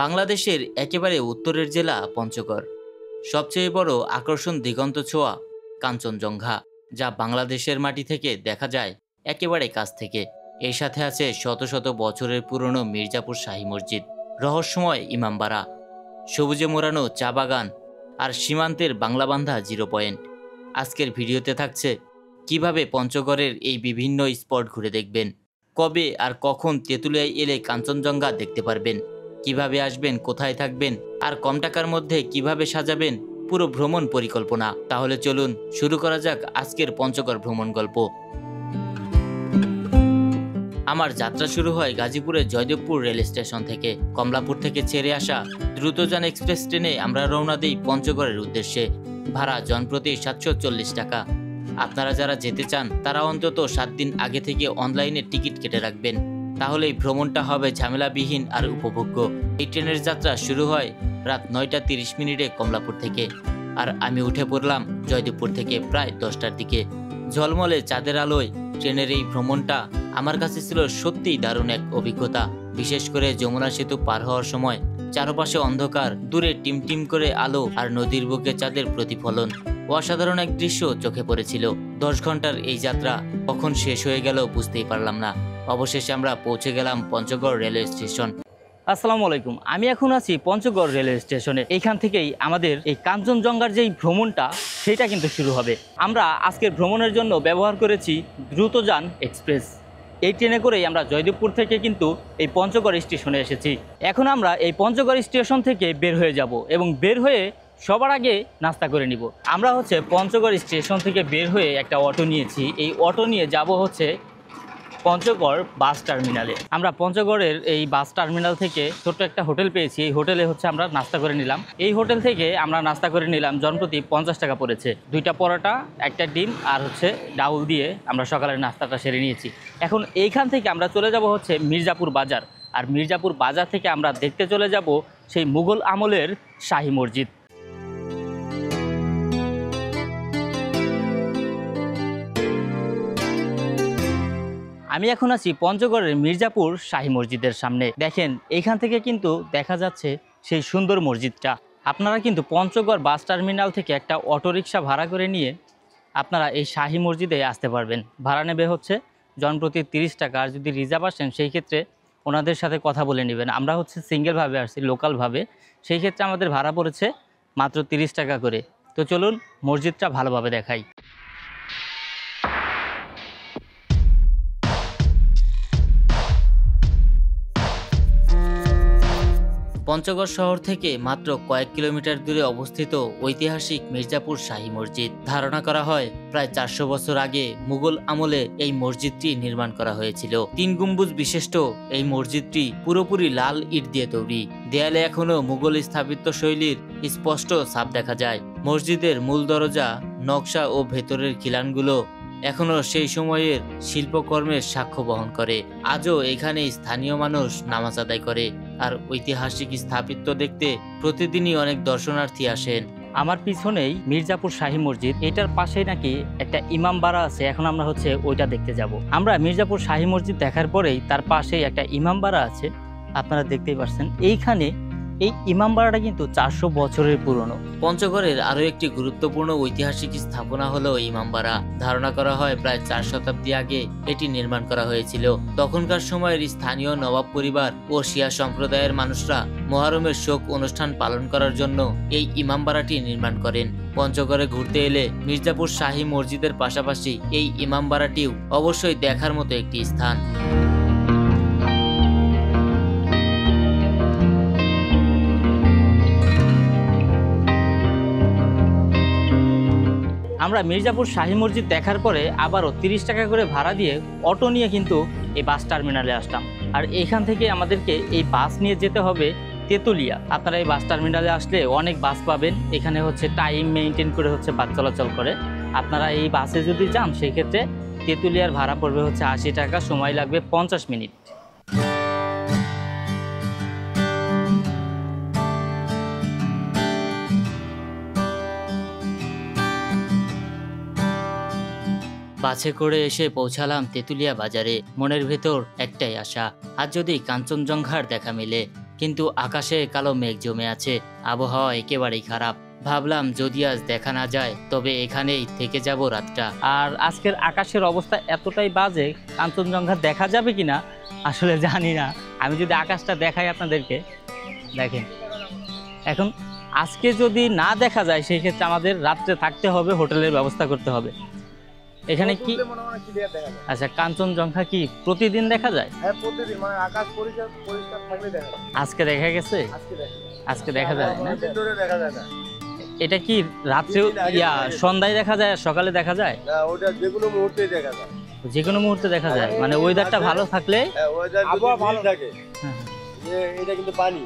বাংলাদেশের একেবারে উত্তরের জেলা পঞ্চগড়। সবচেয়ে বড় আকর্ষণ দিগন্ত ছোঁয়া কাঞ্চনজঙ্ঘা, যা বাংলাদেশের মাটি থেকে দেখা যায় একেবারে কাছ থেকে। এর সাথে আছে শত শত বছরের পুরনো মির্জাপুর শাহী মসজিদ, রহস্যময় ইমামবাড়া, সবুজে মোড়ানো চা বাগান আর সীমান্তের বাংলাবান্ধা জিরো পয়েন্ট। আজকের ভিডিওতে থাকছে কিভাবে পঞ্চগড়ের এই বিভিন্ন স্পট ঘুরে দেখবেন, কবে আর কখন তেঁতুলিয়ায় এলে কাঞ্চনজঙ্ঘা দেখতে পারবেন, কিভাবে আসবেন, কোথায় থাকবেন আর কম টাকার মধ্যে কিভাবে সাজাবেন পুরো ভ্রমণ পরিকল্পনা। তাহলে চলুন শুরু করা যাক আজকের পঞ্চগড় ভ্রমণ গল্প। আমার যাত্রা শুরু হয় গাজীপুরের জয়দেবপুর রেল স্টেশন থেকে। কমলাপুর থেকে ছেড়ে আসা দ্রুতযান এক্সপ্রেস ট্রেনে আমরা রওনা দিই পঞ্চগড়ের উদ্দেশ্যে। ভাড়া জনপ্রতি 740 টাকা। আপনারা যারা যেতে চান তারা অন্তত 7 দিন আগে থেকে অনলাইনে টিকিট কেটে রাখবেন, তাহলে এই ভ্রমণটা হবে ঝামেলাবিহীন আর উপভোগ্য। এই ট্রেনের যাত্রা শুরু হয় রাত 9টা 30 মিনিটে কমলাপুর থেকে, আর আমি উঠে পড়লাম জয়দেবপুর থেকে প্রায় 10টার দিকে। ঝলমলে চাঁদের আলোয় ট্রেনের এই ভ্রমণটা আমার কাছে ছিল সত্যিই দারুণ এক অভিজ্ঞতা। বিশেষ করে যমুনা সেতু পার হওয়ার সময় চারপাশে অন্ধকার, দূরে টিমটিম করে আলো আর নদীর বুকে চাঁদের প্রতিফলন, অসাধারণ এক দৃশ্য চোখে পড়েছিল। 10 ঘন্টার এই যাত্রা কখন শেষ হয়ে গেল বুঝতেই পারলাম না। অবশেষে আমরা পৌঁছে গেলাম পঞ্চগড় রেলওয়ে স্টেশন। আসসালামু আলাইকুম, আমি এখন আছি পঞ্চগড় রেলওয়ে স্টেশনে। এইখান থেকেই আমাদের এই কাঞ্চনজঙ্ঘার যেই ভ্রমণটা সেটা কিন্তু শুরু হবে। আমরা আজকের ভ্রমণের জন্য ব্যবহার করেছি দ্রুতযান এক্সপ্রেস। এই ট্রেনে করেই আমরা জয়দেবপুর থেকে কিন্তু এই পঞ্চগড় স্টেশনে এসেছি। এখন আমরা এই পঞ্চগড় স্টেশন থেকে বের হয়ে যাব এবং বের হয়ে সবার আগে নাস্তা করে নিব। আমরা পঞ্চগড় স্টেশন থেকে বের হয়ে একটা অটো নিয়েছি। এই অটো নিয়ে যাব পঞ্চগড় বাস টার্মিনালে। আমরা পঞ্চগড়ের এই বাস টার্মিনাল থেকে ছোট্ট একটা হোটেল পেয়েছি। এই হোটেলে আমরা নাস্তা করে নিলাম। এই হোটেল থেকে আমরা নাস্তা করে নিলাম, জনপ্রতি 50 টাকা পড়েছে। 2টা পরোটা, একটা ডিম আর ডাউল দিয়ে আমরা সকালের নাস্তাটা সেরে নিয়েছি। এখন এইখান থেকে আমরা চলে যাব মির্জাপুর বাজার, আর মির্জাপুর বাজার থেকে আমরা দেখতে চলে যাব সেই মুঘল আমলের শাহী মসজিদ। আমি এখন আছি পঞ্চগড়ের মির্জাপুর শাহী মসজিদের সামনে। দেখেন, এইখান থেকে কিন্তু দেখা যাচ্ছে সেই সুন্দর মসজিদটা। আপনারা কিন্তু পঞ্চগড় বাস টার্মিনাল থেকে একটা অটোরিকশা ভাড়া করে নিয়ে আপনারা এই শাহী মসজিদে আসতে পারবেন। ভাড়া নেবে জনপ্রতি 30 টাকা। আর যদি রিজার্ভ আসেন সেই ক্ষেত্রে ওনাদের সাথে কথা বলে নেবেন। আমরা সিঙ্গেলভাবে আসছি, লোকালভাবে, সেই ক্ষেত্রে আমাদের ভাড়া পড়েছে মাত্র 30 টাকা করে। তো চলুন মসজিদটা ভালোভাবে দেখাই। পঞ্চগড় শহর থেকে মাত্র কয়েক কিলোমিটার দূরে অবস্থিত ঐতিহাসিক মির্জাপুর শাহী মসজিদ। ধারণা করা হয় প্রায় 400 বছর আগে মুঘল আমলে এই মসজিদটি নির্মাণ করা হয়েছিল। 3 গম্বুজ বিশিষ্ট এই মসজিদটি পুরোপুরি লাল ইট দিয়ে তৈরি। দেয়ালে এখনো মুঘল স্থাপত্য শৈলীর স্পষ্ট ছাপ দেখা যায়। মসজিদের মূল দরজা, নকশা ও ভেতরের খিলানগুলো এখনো সেই সময়ের শিল্পকর্মের সাক্ষ্য বহন করে। আজও এখানে স্থানীয় মানুষ নামাজ আদায় করে, আর ঐতিহাসিক স্থাপত্য দেখতে প্রতিদিনই অনেক দর্শনার্থী আসেন। আমার পিছনেই মির্জাপুর শাহী মসজিদ, এটার পাশেই নাকি একটা ইমামবাড়া আছে। এখন আমরা ওইটা দেখতে যাব। আমরা মির্জাপুর শাহী মসজিদ দেখার পরেই তার পাশেই একটা ইমামবাড়া আছে, আপনারা দেখতেই পাচ্ছেন। এইখানে এই ইমামবাড়াটা কিন্তু 400 বছরের পুরনো। পঞ্চগড়ের আরো একটি গুরুত্বপূর্ণ ঐতিহাসিক স্থাপনা হলো ইমামবাড়া। ধারণা করা হয় প্রায় 4 শতাব্দী আগে এটি নির্মাণ করা হয়েছিল। তখনকার সময়ের স্থানীয় নবাব পরিবার ও শিয়া সম্প্রদায়ের মানুষরা মুহররমের শোক অনুষ্ঠান পালন করার জন্য এই ইমামবাড়াটি নির্মাণ করেন। পঞ্চগড়ে ঘুরতে এলে মির্জাপুর শাহী মসজিদের পাশাপাশি এই ইমামবাড়াটিও অবশ্যই দেখার মতো একটি স্থান। আমরা মির্জাপুর শাহী মসজিদ দেখার পরে আবারও 30 টাকা করে ভাড়া দিয়ে অটো নিয়ে কিন্তু এই বাস টার্মিনালে আসলাম। আর এইখান থেকে আমাদেরকে এই বাস নিয়ে যেতে হবে তেঁতুলিয়া। আপনারা এই বাস টার্মিনালে আসলে অনেক বাস পাবেন। এখানে টাইম মেনটেন করে বাস চলাচল করে। আপনারা এই বাসে যদি যান সেই ক্ষেত্রে তেঁতুলিয়ার ভাড়া পড়বে 80 টাকা, সময় লাগবে 50 মিনিট। বাসে করে এসে পৌঁছালাম তেঁতুলিয়া বাজারে। মনের ভেতর একটাই আশা, আজ যদি কাঞ্চনজঙ্ঘার দেখা মেলে। কিন্তু আকাশে কালো মেঘ জমে আছে, আবহাওয়া একেবারেই খারাপ। ভাবলাম যদি আজ দেখা না যায় তবে এখানেই থেকে যাব রাতটা। আর আজকের আকাশের অবস্থা এতটাই বাজে, কাঞ্চনজঙ্ঘা দেখা যাবে কিনা আসলে জানি না। আমি যদি আকাশটা দেখাই আপনাদেরকে, দেখেন এখন আজকে যদি না দেখা যায় সেই ক্ষেত্রে আমাদের রাত্রে থাকতে হবে, হোটেলের ব্যবস্থা করতে হবে। এখানে কি আচ্ছা, কাঞ্চনজঙ্ঘা কি প্রতিদিন দেখা যায়? হ্যাঁ প্রতিদিন, মানে আকাশ পরিষ্কার থাকলে দেখা যায়। আজকে দেখা গেছে? আজকে দেখা যায় না, দিন ধরে দেখা যায় না। এটা কি রাত্রে সন্ধ্যায় দেখা যায়, সকালে দেখা যায়? না, ওটা যে কোনো মুহূর্তেই দেখা যায়। যে কোনো মুহূর্তে দেখা যায়, মানে ওয়েদারটা ভালো থাকলে, ওয়েদার আবহাওয়া ভালো থাকে। হ্যাঁ, এটা কিন্তু পানি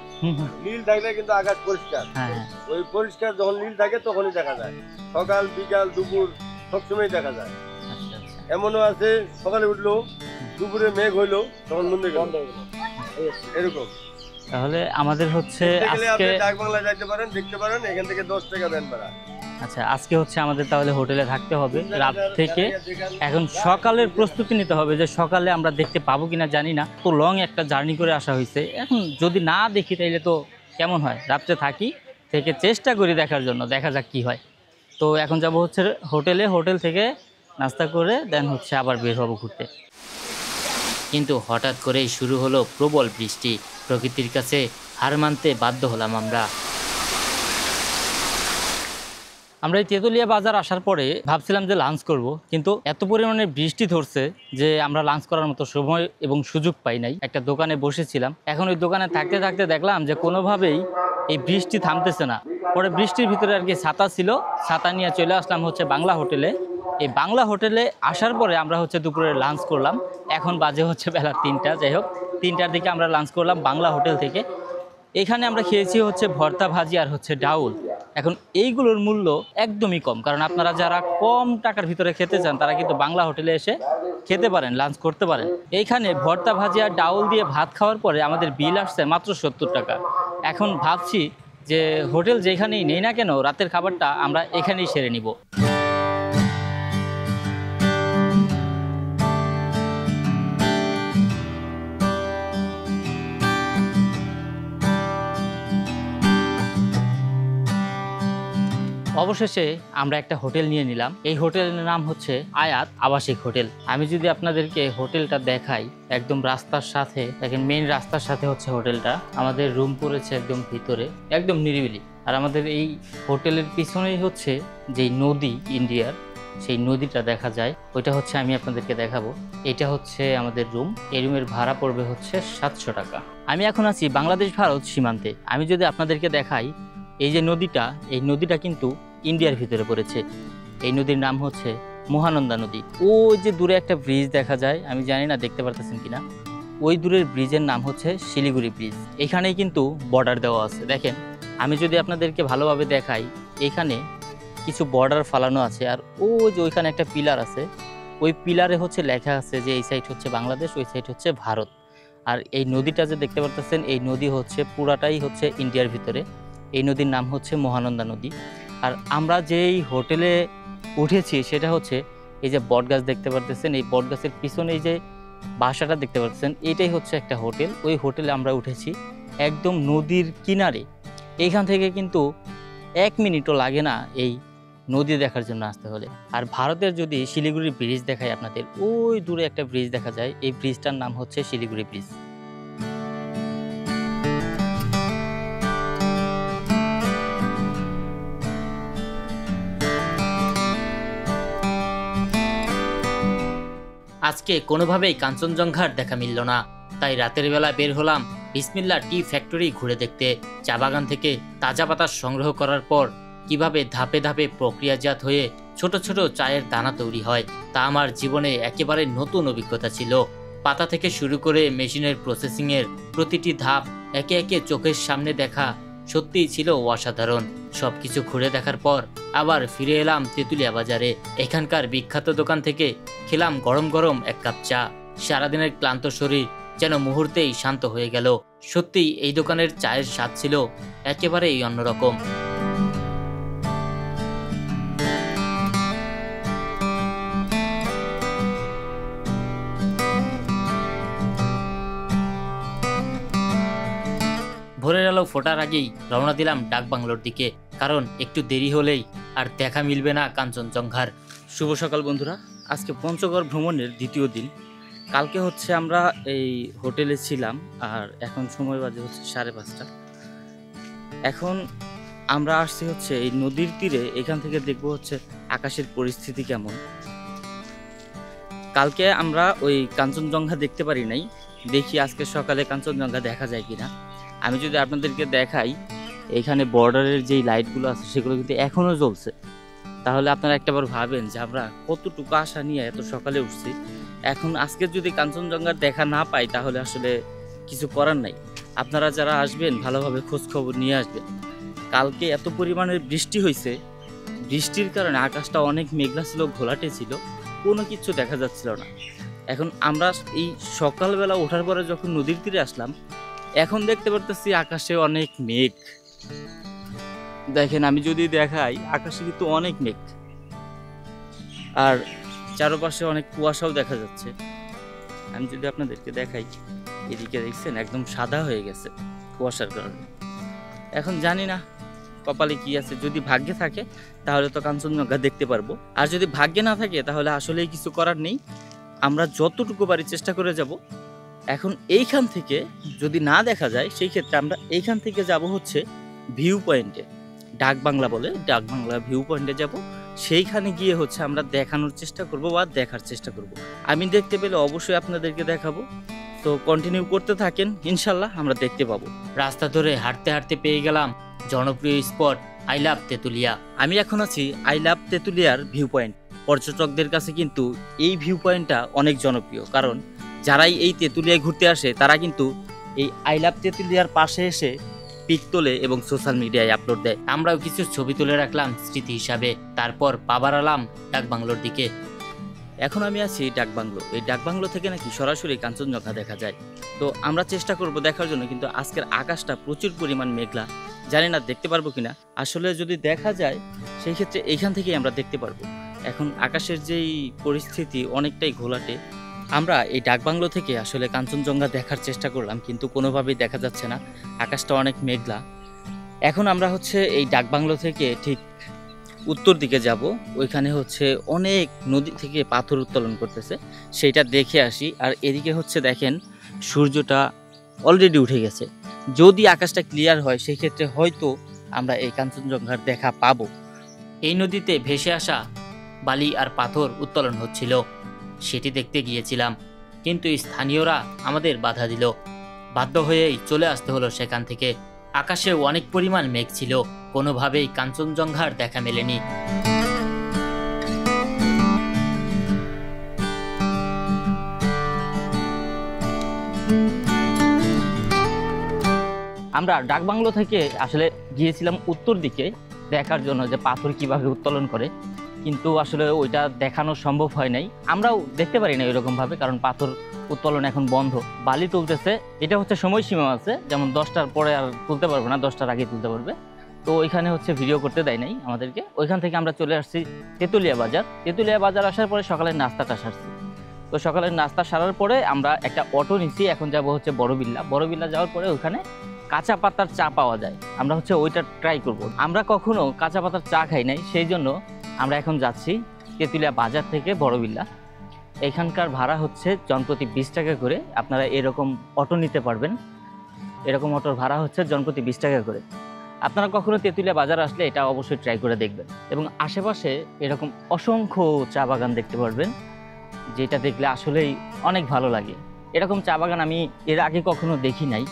নীল থাকলে কিন্তু আকাশ পরিষ্কার। হ্যাঁ, ওই পরিষ্কার যখন নীল থাকে তখনই দেখা যায়। সকাল বিকাল দুপুর সবসময় দেখা যায়। আচ্ছা আচ্ছা। এমনও আছে সকালে উঠলো, দুপুরে মেঘ হইলো, তখন বন্ধ হয়ে গেল, এরকম। তাহলে আমাদের হচ্ছে আজকে ডাকবাংলা যাইতে পারেন, দেখতে পারেন, এখান থেকে 10 টাকা ভ্যান ভাড়া। আচ্ছা, আজকে হচ্ছে আমাদের তাহলে হোটেলে থাকতে হবে রাত থেকে। এখন সকালের প্রস্তুতি নিতে হবে যে সকালে আমরা দেখতে পাবো কিনা জানি না, তো লং একটা জার্নি করে আসা হয়েছে। এখন যদি না দেখি তাইলে তো কেমন হয়, রাত্রে থাকি, থেকে চেষ্টা করি দেখার জন্য, দেখা যাক কি হয়। তো এখন যাব হচ্ছে হোটেলে, হোটেল থেকে নাস্তা করে দেন হচ্ছে আবার বের হবো ঘুরতে। কিন্তু হঠাৎ করেই শুরু হলো প্রবল বৃষ্টি। প্রকৃতির কাছে হার মানতে বাধ্য হলাম আমরা। আমরা এই তেঁতুলিয়া বাজার আসার পরে ভাবছিলাম যে লাঞ্চ করব, কিন্তু এত পরিমাণে বৃষ্টি ধরছে যে আমরা লাঞ্চ করার মতো সময় এবং সুযোগ পাই নাই। একটা দোকানে বসেছিলাম, এখন ওই দোকানে থাকতে থাকতে দেখলাম যে কোনোভাবেই এই বৃষ্টি থামতেছে না। পরে বৃষ্টির ভিতরে আর কি ছাতা ছিল, ছাতা নিয়ে চলে আসলাম হচ্ছে বাংলা হোটেলে। এই বাংলা হোটেলে আসার পরে আমরা হচ্ছে দুপুরে লাঞ্চ করলাম। এখন বাজে হচ্ছে বেলা 3টা, যাই হোক 3টার দিকে আমরা লাঞ্চ করলাম বাংলা হোটেল থেকে। এখানে আমরা খেয়েছি হচ্ছে ভর্তা, ভাজি আর হচ্ছে ডাউল। এখন এইগুলোর মূল্য একদমই কম, কারণ আপনারা যারা কম টাকার ভিতরে খেতে চান তারা কিন্তু বাংলা হোটেলে এসে খেতে পারেন, লাঞ্চ করতে পারেন। এইখানে ভর্তা, ভাজি আর ডাউল দিয়ে ভাত খাওয়ার পরে আমাদের বিল আসছে মাত্র 70 টাকা। এখন ভাবছি যে হোটেল যেখানেই নেই না কেন, রাতের খাবারটা আমরা এখানেই সেরে নিব। অবশেষে আমরা একটা হোটেল নিয়ে নিলাম। এই হোটেলের নাম হচ্ছে আয়াত আবাসিক হোটেল। আমি যদি আপনাদেরকে হোটেলটা দেখাই, একদম রাস্তার সাথে, দেখেন মেইন রাস্তার সাথে হচ্ছে হোটেলটা। আমাদের রুম পড়েছে একদম ভিতরে, একদম নিরিবিলি। আর আমাদের এই হোটেলের পিছনেই হচ্ছে যেই নদী ইন্ডিয়ার, সেই নদীটা দেখা যায়, ওইটা হচ্ছে আমি আপনাদেরকে দেখাবো। এটা হচ্ছে আমাদের রুম। এই রুমের ভাড়া পড়বে হচ্ছে 700 টাকা। আমি এখন আছি বাংলাদেশ ভারত সীমান্তে। আমি যদি আপনাদেরকে দেখাই, এই যে নদীটা, এই নদীটা কিন্তু ইন্ডিয়ার ভিতরে পড়েছে। এই নদীর নাম হচ্ছে মহানন্দা নদী। ওই যে দূরে একটা ব্রিজ দেখা যায়, আমি জানি না দেখতে পারতেছেন কিনা, ওই দূরের ব্রিজের নাম হচ্ছে শিলিগুড়ি ব্রিজ। এখানেই কিন্তু বর্ডার দেওয়া আছে। দেখেন, আমি যদি আপনাদেরকে ভালোভাবে দেখাই, এখানে কিছু বর্ডার ফালানো আছে। আর ওই যে ওইখানে একটা পিলার আছে, ওই পিলারে হচ্ছে লেখা আছে যে এই সাইড হচ্ছে বাংলাদেশ, ওই সাইড হচ্ছে ভারত। আর এই নদীটা যে দেখতে পারতেছেন, এই নদী হচ্ছে পুরাটাই হচ্ছে ইন্ডিয়ার ভিতরে। এই নদীর নাম হচ্ছে মহানন্দা নদী। আর আমরা যেই হোটেলে উঠেছি সেটা হচ্ছে এই যে বটগাছ দেখতে পারতেছেন, এই বটগাছের পিছনে এই যে বাসাটা দেখতে পাচ্ছেন, এইটাই হচ্ছে একটা হোটেল। ওই হোটেলে আমরা উঠেছি একদম নদীর কিনারে। এইখান থেকে কিন্তু 1 মিনিটও লাগে না এই নদী দেখার জন্য আসতে হলে। আর ভারতের যদি শিলিগুড়ি ব্রিজ দেখায় আপনাদের, ওই দূরে একটা ব্রিজ দেখা যায়, এই ব্রিজটার নাম হচ্ছে শিলিগুড়ি ব্রিজ। আজকে কোনোভাবেই কাঞ্চনজঙ্ঘার দেখা মিলল না, তাই রাতের বেলা বের হলাম বিসমিল্লা টি ফ্যাক্টরি ঘুরে দেখতে। চা বাগান থেকে তাজা পাতা সংগ্রহ করার পর কিভাবে ধাপে ধাপে প্রক্রিয়াজাত হয়ে ছোট ছোট চায়ের দানা তৈরি হয়, তা আমার জীবনে একেবারে নতুন অভিজ্ঞতা ছিল। পাতা থেকে শুরু করে মেশিনের প্রসেসিংয়ের প্রতিটি ধাপ একে একে চোখের সামনে দেখা সত্যিই ছিল অসাধারণ। সবকিছু ঘুরে দেখার পর আবার ফিরে এলাম তেঁতুলিয়া বাজারে। এখানকার বিখ্যাত দোকান থেকে খেলাম গরম গরম 1 কাপ চা। সারাদিনের ক্লান্ত শরীর যেন মুহূর্তেই শান্ত হয়ে গেল। সত্যিই এই দোকানের চায়ের স্বাদ ছিল একেবারেই অন্যরকম। আলো ফোটার আগেই রওনা দিলাম ডাকবাংলোর দিকে, কারণ একটু দেরি হলেই আর দেখা মিলবে না কাঞ্চনজঙ্ঘার। শুভ সকাল বন্ধুরা, আজকে পঞ্চগড় ভ্রমণের দ্বিতীয় দিন। কালকে হচ্ছে আমরা এই হোটেলে ছিলাম, আর এখন সময় বাজে হচ্ছে 5:30। এখন আমরা আসছি হচ্ছে এই নদীর তীরে। এখান থেকে দেখবো হচ্ছে আকাশের পরিস্থিতি কেমন। কালকে আমরা ওই কাঞ্চনজঙ্ঘা দেখতে পারি নাই, দেখি আজকে সকালে কাঞ্চনজঙ্ঘা দেখা যায় কিনা। আমি যদি আপনাদেরকে দেখাই, এখানে বর্ডারের যেই লাইটগুলো আছে সেগুলো কিন্তু এখনও জ্বলছে। তাহলে আপনারা একটাবার ভাবেন যে আমরা কতটুকু আশা নিয়ে এত সকালে উঠছি। এখন আজকে যদি কাঞ্চনজঙ্ঘার দেখা না পাই তাহলে আসলে কিছু করার নাই। আপনারা যারা আসবেন ভালোভাবে খোঁজ খবর নিয়ে আসবেন। কালকে এত পরিমাণের বৃষ্টি হয়েছে, বৃষ্টির কারণে আকাশটা অনেক মেঘলা ছিল, ঘোলাটে ছিল, কোনো কিছু দেখা যাচ্ছিল না। এখন আমরা এই সকালবেলা ওঠার পরে যখন নদীর তীরে আসলাম, এখন দেখতে পারতেছি আকাশে অনেক মেঘ। দেখেন, আমি যদি দেখাই আকাশে কিন্তু অনেক মেঘ, আর চারপাশে অনেক কুয়াশাও দেখা যাচ্ছে। আমি যদি আপনাদেরকে দেখাই, এদিকে দেখছেন একদম সাদা হয়ে গেছে কুয়াশার কারণে। এখন জানি না কপালে কি আছে, যদি ভাগ্যে থাকে তাহলে তো কাঞ্চনজঙ্ঘা দেখতে পারবো, আর যদি ভাগ্যে না থাকে তাহলে আসলেই কিছু করার নেই। আমরা যতটুকু পারি চেষ্টা করে যাব। এখন এইখান থেকে যদি না দেখা যায় সেই ক্ষেত্রে আমরা এইখান থেকে যাব হচ্ছে ভিউ পয়েন্টে, ডাকবাংলা বলে, ডাকবাংলা ভিউ পয়েন্টে যাব। সেইখানে গিয়ে হচ্ছে আমরা দেখানোর চেষ্টা করব বা দেখার চেষ্টা করব। আমি দেখতে পেলে অবশ্যই আপনাদেরকে দেখাবো। তো কন্টিনিউ করতে থাকেন, ইনশাল্লাহ আমরা দেখতে পাবো। রাস্তা ধরে হাঁটতে হাঁটতে পেয়ে গেলাম জনপ্রিয় স্পট আই লাভ তেঁতুলিয়া। আমি এখন আছি আই লাভ তেঁতুলিয়ার ভিউ পয়েন্ট। পর্যটকদের কাছে কিন্তু এই ভিউ পয়েন্টটা অনেক জনপ্রিয়, কারণ যারাই এই তেঁতুলিয়ায় ঘুরতে আসে তারা কিন্তু এই আই লাভ তেঁতুলিয়ার পাশে এসে পিক তোলে এবং সোশ্যাল মিডিয়ায় আপলোড দেয়। আমরাও কিছু ছবি তুলে রাখলাম স্মৃতি হিসাবে, তারপর পাবারালাম ডাকবাংলোর দিকে। এখন আমি আছি ডাকবাংলো। এই ডাকবাংলো থেকে নাকি সরাসরি কাঞ্চনজঙ্ঘা দেখা যায়। তো আমরা চেষ্টা করব দেখার জন্য, কিন্তু আজকের আকাশটা প্রচুর পরিমাণ মেঘলা, জানি না দেখতে পারবো কিনা। আসলে যদি দেখা যায় সেই ক্ষেত্রে এইখান থেকেই আমরা দেখতে পারবো। এখন আকাশের যেই পরিস্থিতি অনেকটাই ঘোলাটে। আমরা এই ডাকবাংলো থেকে আসলে কাঞ্চনজঙ্ঘা দেখার চেষ্টা করলাম, কিন্তু কোনোভাবেই দেখা যাচ্ছে না, আকাশটা অনেক মেঘলা। এখন আমরা হচ্ছে এই ডাকবাংলো থেকে ঠিক উত্তর দিকে যাব। ওইখানে হচ্ছে অনেক নদী থেকে পাথর উত্তোলন করতেছে, সেইটা দেখে আসি। আর এদিকে হচ্ছে দেখেন সূর্যটা অলরেডি উঠে গেছে। যদি আকাশটা ক্লিয়ার হয় সেই ক্ষেত্রে হয়তো আমরা এই কাঞ্চনজঙ্ঘার দেখা পাবো। এই নদীতে ভেসে আসা বালি আর পাথর উত্তোলন হচ্ছিল, সেটি দেখতে গিয়েছিলাম, কিন্তু স্থানীয়রা আমাদের বাধা দিল। বাধ্য হয়েই চলে আসতে হলো সেখান থেকে। আকাশে অনেক পরিমাণ মেঘ ছিল, কোনোভাবেই কাঞ্চনজঙ্ঘার দেখা মেলেনি। আমরা ডাকবাংলো থেকে আসলে গিয়েছিলাম উত্তর দিকে দেখার জন্য যে পাথর কিভাবে উত্তোলন করে, কিন্তু আসলে ওইটা দেখানো সম্ভব হয় নাই। আমরাও দেখতে পারি না এরকমভাবে, কারণ পাথর উত্তোলন এখন বন্ধ, বালি তুলতেছে। এটা হচ্ছে সময়সীমা আছে, যেমন 10টার পরে আর তুলতে পারবে না, 10টার আগে তুলতে পারবে। তো ওইখানে হচ্ছে ভিডিও করতে দেয় নাই আমাদেরকে। ওইখান থেকে আমরা চলে আসছি তেঁতুলিয়া বাজার। তেঁতুলিয়া বাজার আসার পরে সকালের নাস্তাটা সারছি। তো সকালের নাস্তা সারার পরে আমরা একটা অটো নিচ্ছি, এখন যাব হচ্ছে বড়বিল্লা। বড়বিল্লা যাওয়ার পরে ওইখানে কাঁচা পাতার চা পাওয়া যায়, আমরা হচ্ছে ওইটা ট্রাই করব। আমরা কখনো কাঁচা পাতার চা খাই নাই, সেই জন্য আমরা এখন যাচ্ছি তেঁতুলিয়া বাজার থেকে বড়বিল্লা। এখানকার ভাড়া হচ্ছে জনপ্রতি 20 টাকা করে। আপনারা এরকম অটো নিতে পারবেন, এরকম অটোর ভাড়া হচ্ছে জনপ্রতি 20 টাকা করে। আপনারা কখনো তেঁতুলিয়া বাজার আসলে এটা অবশ্যই ট্রাই করে দেখবেন। এবং আশেপাশে এরকম অসংখ্য চা বাগান দেখতে পারবেন, যেটা দেখলে আসলেই অনেক ভালো লাগে। এরকম চা বাগান আমি এর আগে কখনো দেখি নাই,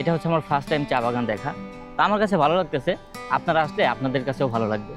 এটা হচ্ছে আমার ফার্স্ট টাইম চা বাগান দেখা। তা আমার কাছে ভালো লাগতেছে, আপনারা আসলে আপনাদের কাছেও ভালো লাগবে।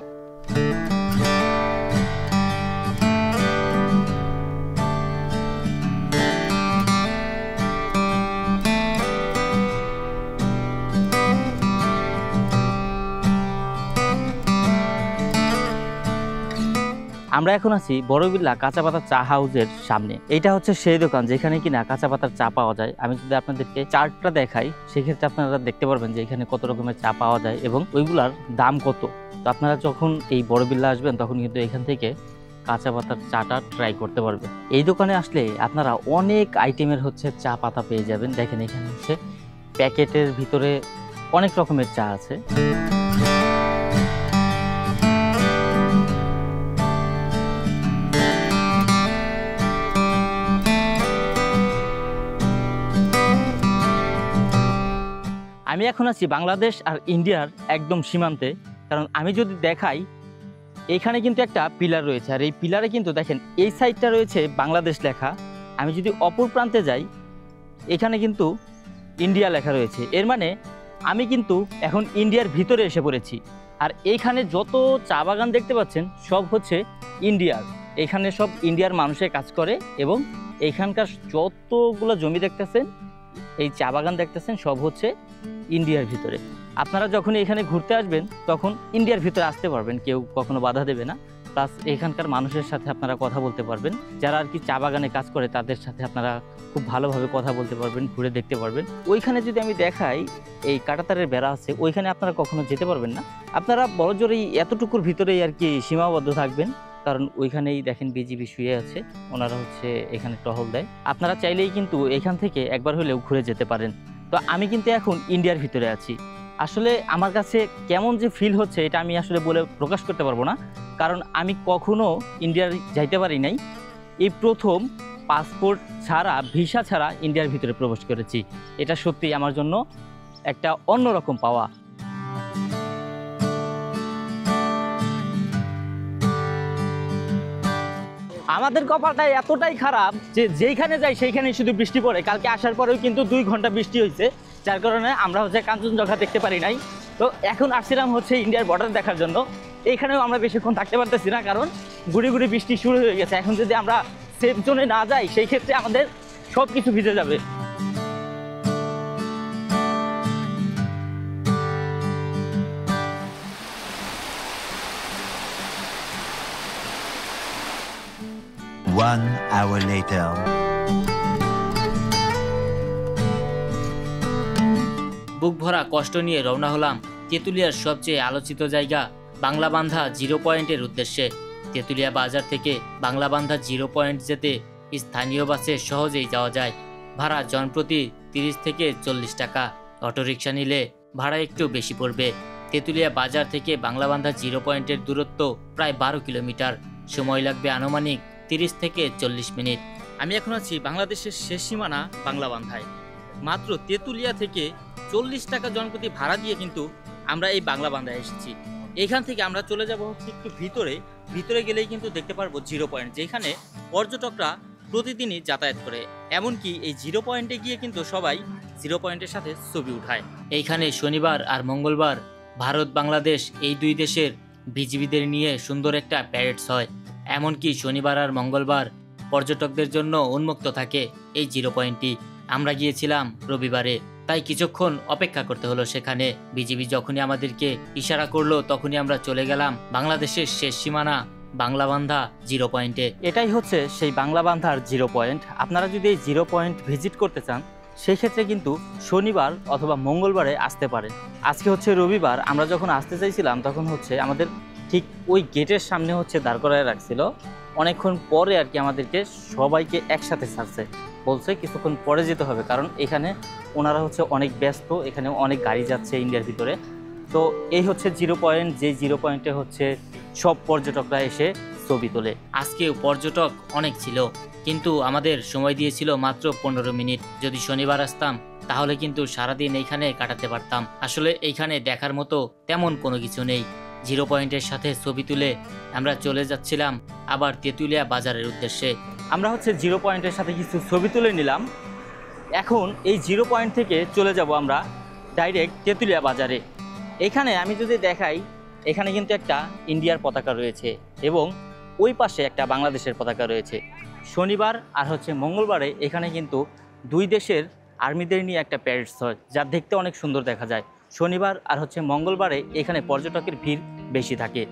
আমরা এখন আছি বড়বিল্লা কাঁচা পাতার চা হাউসের সামনে। এটা হচ্ছে সেই দোকান যেখানে কিনা কাঁচা পাতার চা পাওয়া যায়। আমি যদি আপনাদেরকে চার্টটা দেখাই সেক্ষেত্রে আপনারা দেখতে পারবেন যে এখানে কত রকমের চা পাওয়া যায় এবং ওইগুলার দাম কত। তো আপনারা যখন এই বড়বিল্লা আসবেন তখন কিন্তু এখান থেকে কাঁচা পাতার চাটা ট্রাই করতে পারবেন। এই দোকানে আসলে আপনারা অনেক আইটেমের হচ্ছে চা পাতা পেয়ে যাবেন। দেখেন এখানে হচ্ছে প্যাকেটের ভিতরে অনেক রকমের চা আছে। আমি এখন আছি বাংলাদেশ আর ইন্ডিয়ার একদম সীমান্তে। কারণ আমি যদি দেখাই, এখানে কিন্তু একটা পিলার রয়েছে, আর এই পিলারে কিন্তু দেখেন এই সাইডটা রয়েছে বাংলাদেশ লেখা। আমি যদি অপর প্রান্তে যাই, এখানে কিন্তু ইন্ডিয়া লেখা রয়েছে। এর মানে আমি কিন্তু এখন ইন্ডিয়ার ভিতরে এসে পড়েছি। আর এইখানে যত চা বাগান দেখতে পাচ্ছেন সব হচ্ছে ইন্ডিয়ার। এখানে সব ইন্ডিয়ার মানুষের কাজ করে, এবং এইখানকার যতগুলো জমি দেখতেছেন, এই চা বাগান দেখতেছেন, সব হচ্ছে ইন্ডিয়ার ভিতরে। আপনারা যখন এখানে ঘুরতে আসবেন তখন ইন্ডিয়ার ভিতরে আসতে পারবেন, কেউ কখনো বাধা দেবে না। প্লাস এখানকার মানুষের সাথে আপনারা কথা বলতে পারবেন, যারা আর কি চা বাগানে কাজ করে তাদের সাথে আপনারা খুব ভালোভাবে কথা বলতে পারবেন, ঘুরে দেখতে পারবেন। ওইখানে যদি আমি দেখাই, এই কাঁটাতারের বেড়া আছে, ওইখানে আপনারা কখনো যেতে পারবেন না। আপনারা বড়জোর এই এতটুকুর ভিতরেই আর কি সীমাবদ্ধ থাকবেন, কারণ ওইখানেই দেখেন বিজিবি শুয়ে আছে, ওনারা হচ্ছে এখানে টহল দেয়। আপনারা চাইলেই কিন্তু এখান থেকে একবার হলেও ঘুরে যেতে পারেন। তো আমি কিন্তু এখন ইন্ডিয়ার ভিতরে আছি। আসলে আমার কাছে কেমন যে ফিল হচ্ছে এটা আমি আসলে বলে প্রকাশ করতে পারবো না, কারণ আমি কখনো ইন্ডিয়ার যাইতে পারি নাই। এই প্রথম পাসপোর্ট ছাড়া, ভিসা ছাড়া ইন্ডিয়ার ভিতরে প্রবেশ করেছি। এটা সত্যি আমার জন্য একটা অন্যরকম পাওয়া। আমাদের কপালটা এতটাই খারাপ যে যেখানে যাই সেইখানেই শুধু বৃষ্টি পড়ে। কালকে আসার পরেও কিন্তু 2 ঘন্টা বৃষ্টি হয়েছে, যার কারণে আমরা হচ্ছে কাঞ্চনজঙ্ঘা দেখতে পারি নাই। তো এখন আসছিলাম হচ্ছে ইন্ডিয়ার বর্ডার দেখার জন্য। এইখানেও আমরা বেশিক্ষণ থাকতে পারতেছি না, কারণ গুড়ি গুড়ি বৃষ্টি শুরু হয়ে গেছে। এখন যদি আমরা সেফ জোনে না যাই, সেই ক্ষেত্রে আমাদের সব কিছু ভিজে যাবে। One hour later. বুক ভরা কষ্ট নিয়ে রওনা হলাম তেঁতুলিয়ার সবচেয়ে আলোচিত জায়গা বাংলাবান্ধা 0 পয়েন্টের উদ্দেশ্যে। তেঁতুলিয়া বাজার থেকে বাংলাবান্ধা 0 পয়েন্ট যেতে স্থানীয় বাসে সহজেই যাওয়া যায়। ভাড়া জনপ্রতি 30 থেকে 40 টাকা। অটোরিকশা নিলে ভাড়া একটু বেশি পড়বে। তেঁতুলিয়া বাজার থেকে বাংলাবান্ধা 0 পয়েন্টের দূরত্ব প্রায় 12 কিলোমিটার। সময় লাগবে আনুমানিক 30 থেকে 40 মিনিট। আমি এখন আছি বাংলাদেশের শেষ সীমানা বাংলাবান্ধায়। মাত্র তেঁতুলিয়া থেকে 40 টাকা জনপ্রতি ভাড়া দিয়ে কিন্তু আমরা এই বাংলাবান্ধায় এসেছি। এখান থেকে আমরা চলে যাব হচ্ছে একটু ভিতরে গেলেই কিন্তু দেখতে পারবো 0 পয়েন্ট, যেখানে পর্যটকরা প্রতিদিনই যাতায়াত করে। এমনকি এই 0 পয়েন্টে গিয়ে কিন্তু সবাই 0 পয়েন্টের সাথে ছবি উঠায়। এইখানে শনিবার আর মঙ্গলবার ভারত বাংলাদেশ এই 2 দেশের বিজিবিদের নিয়ে সুন্দর একটা প্যারেডস হয়। এমনকি শনিবার আর মঙ্গলবার পর্যটকদের জন্য উন্মুক্ত থাকে এই 0 পয়েন্টটি। আমরা গিয়েছিলাম রবিবারে, তাই কিছুক্ষণ অপেক্ষা করতে হলো সেখানে। বিজিবি যখনই আমাদেরকে ইশারা করলো তখনই আমরা চলে গেলাম বাংলাদেশের শেষ সীমানা বাংলাবান্ধা 0 পয়েন্টে। এটাই হচ্ছে সেই বাংলাবান্ধার 0 পয়েন্ট। আপনারা যদি এই 0 পয়েন্ট ভিজিট করতে চান, সেই ক্ষেত্রে কিন্তু শনিবার অথবা মঙ্গলবারে আসতে পারেন। আজকে হচ্ছে রবিবার, আমরা যখন আসতে চাইছিলাম তখন হচ্ছে আমাদের ঠিক ওই গেটের সামনে হচ্ছে দাঁড় করায় রাখছিল। অনেকক্ষণ পরে আর কি আমাদেরকে সবাইকে একসাথে ছাড়ছে, বলছে কিছুক্ষণ পরে যেতে হবে, কারণ এখানে ওনারা হচ্ছে অনেক ব্যস্ত, এখানে অনেক গাড়ি যাচ্ছে ইন্ডিয়ার ভিতরে। তো এই হচ্ছে 0 পয়েন্ট, যে 0 পয়েন্টে হচ্ছে সব পর্যটকরা এসে ছবি তোলে। আজকেও পর্যটক অনেক ছিল, কিন্তু আমাদের সময় দিয়েছিল মাত্র 15 মিনিট। যদি শনিবার আসতাম তাহলে কিন্তু সারাদিন এইখানে কাটাতে পারতাম। আসলে এইখানে দেখার মতো তেমন কোনো কিছু নেই। 0 পয়েন্টের সাথে ছবি তুলে আমরা চলে যাচ্ছিলাম আবার তেঁতুলিয়া বাজারের উদ্দেশ্যে। আমরা হচ্ছে 0 পয়েন্টের সাথে কিছু ছবি তুলে নিলাম। এখন এই 0 পয়েন্ট থেকে চলে যাব আমরা ডাইরেক্ট তেঁতুলিয়া বাজারে। এখানে আমি যদি দেখাই, এখানে কিন্তু একটা ইন্ডিয়ার পতাকা রয়েছে এবং ওই পাশে একটা বাংলাদেশের পতাকা রয়েছে। শনিবার আর হচ্ছে মঙ্গলবারে এখানে কিন্তু 2 দেশের আর্মিদের নিয়ে একটা প্যারেডস হয়, যা দেখতে অনেক সুন্দর দেখা যায়। শনিবার আর হচ্ছে মঙ্গলবারে এখানে পর্যটকের ভিড় বেশি থাকে।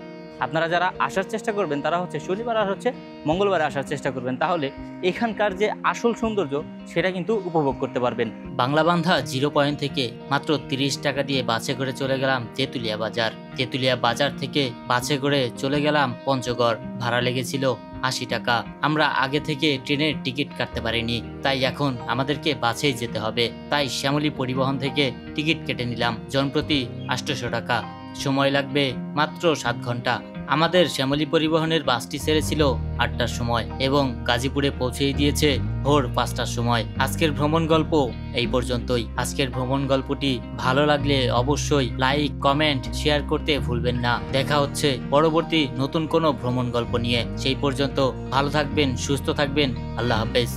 আপনারা যারা আসার চেষ্টা করবেন তারা হচ্ছে শনিবার আর হচ্ছে মঙ্গলবারে আসার চেষ্টা করবেন, তাহলে এখানকার যে আসল সৌন্দর্য সেটা কিন্তু উপভোগ করতে পারবেন। বাংলাবান্ধা 0 পয়েন্ট থেকে মাত্র 30 টাকা দিয়ে বাসে করে চলে গেলাম তেঁতুলিয়া বাজার। তেঁতুলিয়া বাজার থেকে বাসে করে চলে গেলাম পঞ্চগড়। ভাড়া লেগেছিল 80 টাকা। আমরা আগে থেকে ট্রেনের টিকিট কাটতে পারিনি, তাই এখন আমাদেরকে বাসেই যেতে হবে। তাই শ্যামলী পরিবহন থেকে টিকিট কেটে নিলাম, জনপ্রতি 800 টাকা। সময় লাগবে মাত্র 7 ঘন্টা। আমাদের শ্যামলী পরিবহনের বাসটি ছেড়েছিল 8টার সময় এবং গাজীপুরে পৌঁছেই দিয়েছে ভোর 5টার সময়। আজকের ভ্রমণ গল্প এই পর্যন্তই। আজকের ভ্রমণ গল্পটি ভালো লাগলে অবশ্যই লাইক, কমেন্ট, শেয়ার করতে ভুলবেন না। দেখা হচ্ছে পরবর্তী নতুন কোনো ভ্রমণ গল্প নিয়ে। সেই পর্যন্ত ভালো থাকবেন, সুস্থ থাকবেন। আল্লাহ হাফেজ।